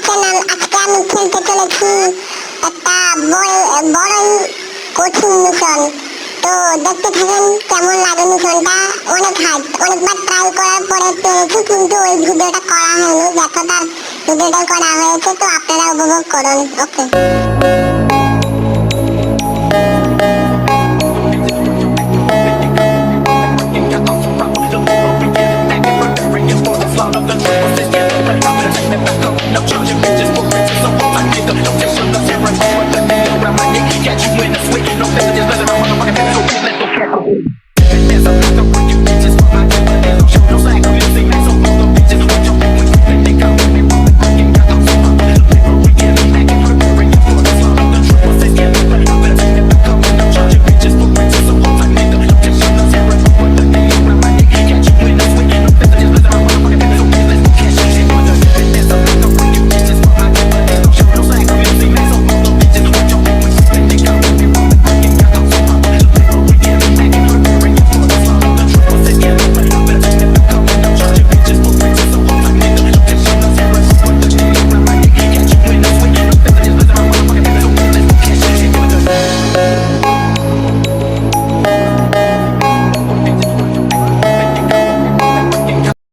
Channel. আজকে আমি খেলতে চলেছি একটা বড়ই কঠিন মিশন। তো দেখতে থাকেন কেমন লাগে মিশনটা। অনেক হার্ড, অনেকবার ট্রাই করার পরে পেরেছি, কিন্তু ওই ভিডিওটা করা হয়নি, যতটা ভিডিওটা করা হয়েছে। তো আপনারা উপভোগ করুন। ওকে। No charging bitches for